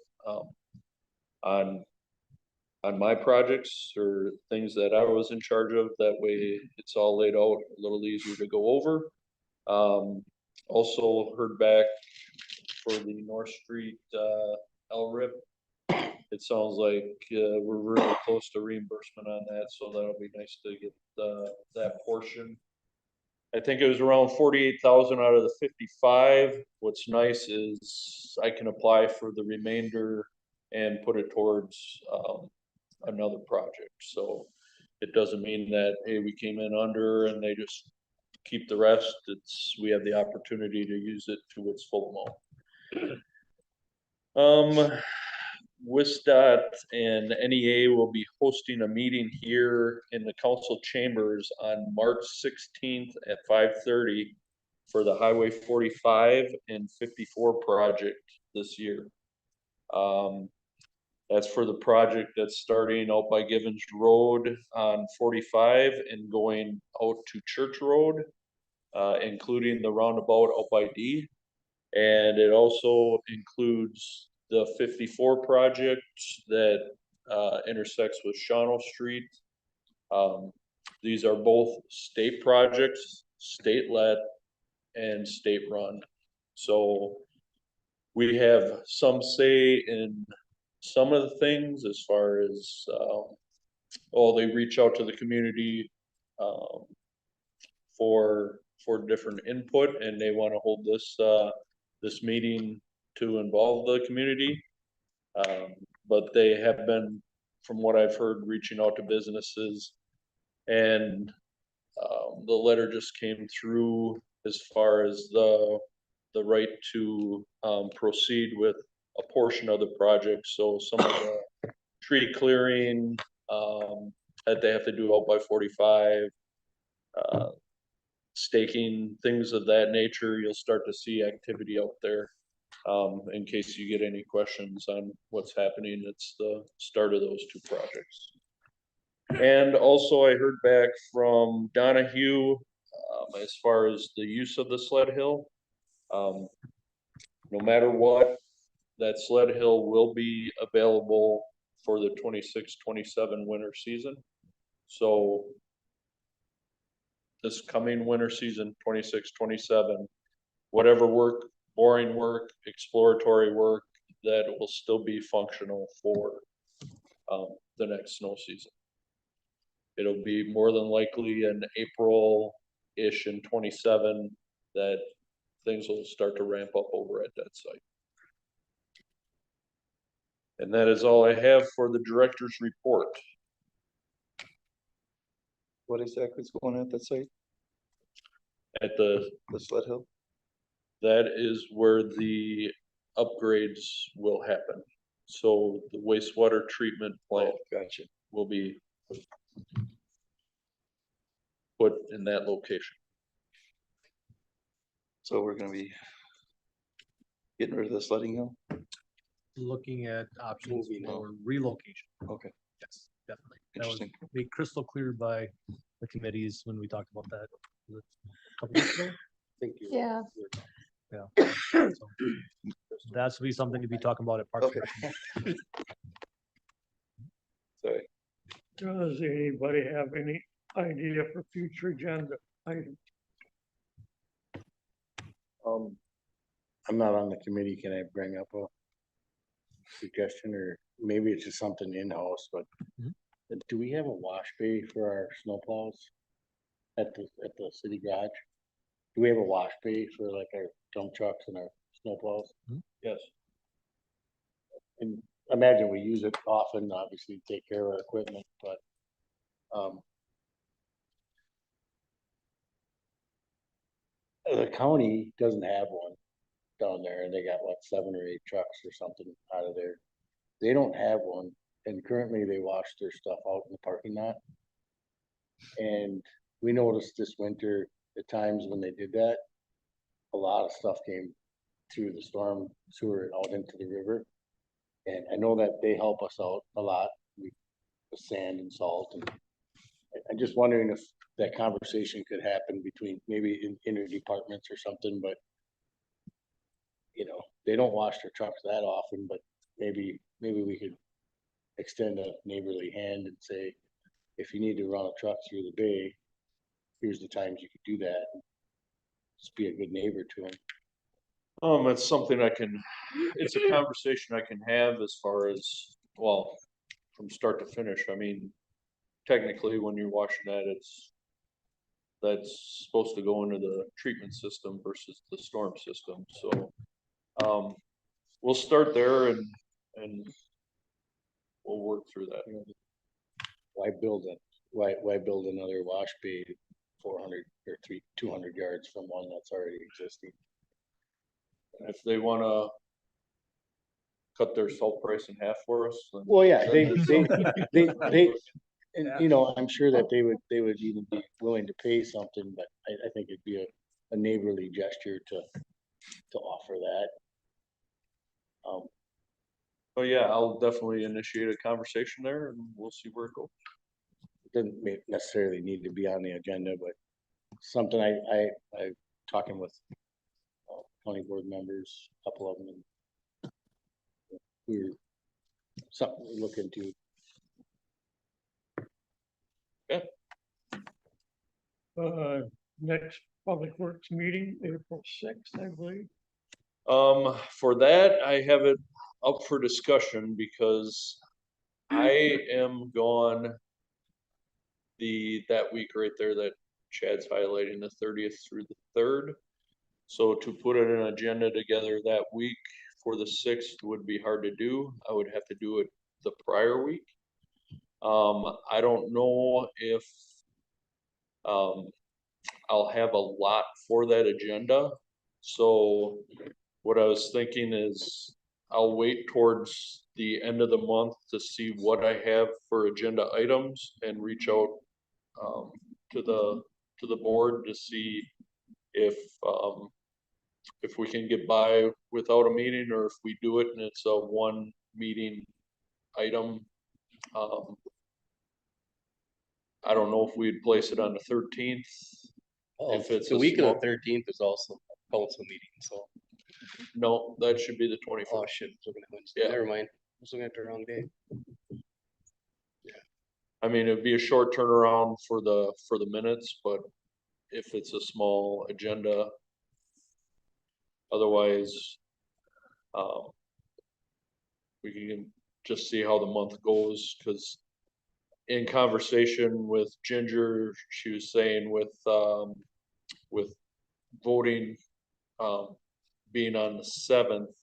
on my projects or things that I was in charge of. That way it's all laid out a little easier to go over. Also heard back for the North Street, LRIP. It sounds like, we're really close to reimbursement on that, so that'll be nice to get, that portion. I think it was around 48,000 out of the 55. What's nice is I can apply for the remainder and put it towards, another project, so it doesn't mean that, hey, we came in under and they just keep the rest. We have the opportunity to use it to its full amount. WISDOT and NEA will be hosting a meeting here in the council chambers on March 16th at 5:30 for the Highway 45 and 54 project this year. That's for the project that's starting out by Givens Road on 45 and going out to Church Road, including the roundabout out by D. And it also includes the 54 project that intersects with Shawano Street. These are both state projects, state-led and state-run. So we have some say in some of the things as far as, they reach out to the community for different input, and they want to hold this meeting to involve the community. But they have been, from what I've heard, reaching out to businesses, and the letter just came through as far as the right to proceed with a portion of the project. So some of the tree clearing that they have to do out by 45, staking, things of that nature, you'll start to see activity out there. In case you get any questions on what's happening, it's the start of those two projects. And also I heard back from Donahue as far as the use of the sled hill. No matter what, that sled hill will be available for the 26-27 winter season. So this coming winter season, 26-27, whatever work, boring work, exploratory work, that will still be functional for the next snow season. It'll be more than likely in April-ish in 27 that things will start to ramp up over at that site. And that is all I have for the director's report. What exactly is going on at that site, At the, the Sled Hill? that is where the upgrades will happen. So the wastewater treatment plant Gotcha. will be put in that location. So we're gonna be getting rid of the sledding hill? Looking at options Moving on. for relocation. Okay, Yes, definitely. That was interesting. made crystal clear by the committees when we talked about that a couple weeks ago. Yeah. So that's be something to be talking about at Parks. and Okay. Rec. Sorry. Does anybody have any idea for future agenda items? I'm not on the committee. Can I bring up a suggestion, or maybe it's just something in-house, but Mhm. do we have a wash bay for our snowplows at the city garage? Do we have a wash bay for like our dump trucks and our snowplows? Yes. And I imagine we use it often, obviously take care of our equipment, but, the county doesn't have one down there, and they got what, 7 or 8 trucks or something out of there. They don't have one, and currently they wash their stuff out in the parking lot. And we noticed this winter, the times when they did that, a lot of stuff came through the storm sewer and out into the river. And I know that they help us out a lot with sand and salt, and I'm just wondering if that conversation could happen between maybe in interdepartments or something, but you know, they don't wash their trucks that often, but maybe we could extend a neighborly hand and say, if you need to run a truck through the bay, here's the times you could do that. Just be a good neighbor to them. It's something it's a conversation I can have as far as, well, from start to finish. I mean, technically, when you're watching that, that's supposed to go into the treatment system versus the storm system, so. We'll start there and we'll work through that. Why build another wash bay 400 or 200 yards from one that's already existing? And if they wanna cut their salt price in half for us, then. Well, yeah, that's- and you know, I'm sure that they would even be willing to pay something, but I think it'd be a neighborly gesture to offer that. But yeah, I'll definitely initiate a conversation there and we'll see where it goes. Doesn't necessarily need to be on the agenda, but something I talking with county board members, a couple of them, and we're something we look into. Next Public Works meeting, April 6th, I believe. For that, I have it up for discussion because I am gone that week right there that Chad's highlighting, the 30th through the 3rd. So to put an agenda together that week for the 6th would be hard to do. I would have to do it the prior week. I don't know if I'll have a lot for that agenda. So what I was thinking is I'll wait towards the end of the month to see what I have for agenda items and reach out to the board to see if we can get by without a meeting, or if we do it and it's a one meeting item. I don't know if we'd place it on the 13th. Oh, If it's the a week of small- the 13th is also a council meeting, so. No, that should be the 21st. Oh, shit, I was looking at Wednesday. Yeah. Never mind. I was looking at the wrong day. I mean, it'd be a short turnaround for the minutes, but if it's a small agenda. Otherwise, we can just see how the month goes, cause in conversation with Ginger, she was saying with voting, being on the 7th,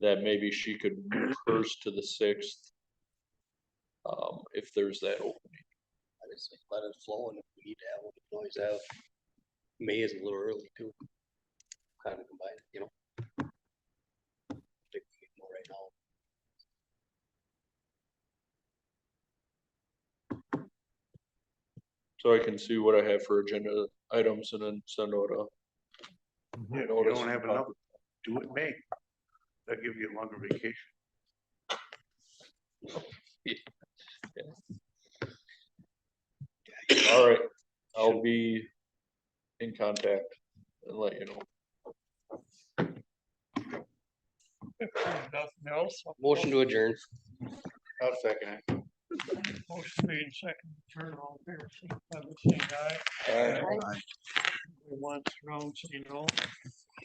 that maybe she could move hers to the 6th. If there's that opening. I just think let it flow, and if we need to have, we can always have. May is a little early too. Kind of combine, you know. Think we can go right now. So I can see what I have for agenda items and then send out a. If you notice. don't have enough, do it in May. That'll give you a longer vacation. All right, I'll be in contact and let you know. If there's nothing else. Motion to adjourn. I'll second it. Motion made second, turn all fair, say aye. Aye. Everyone, strong, say no.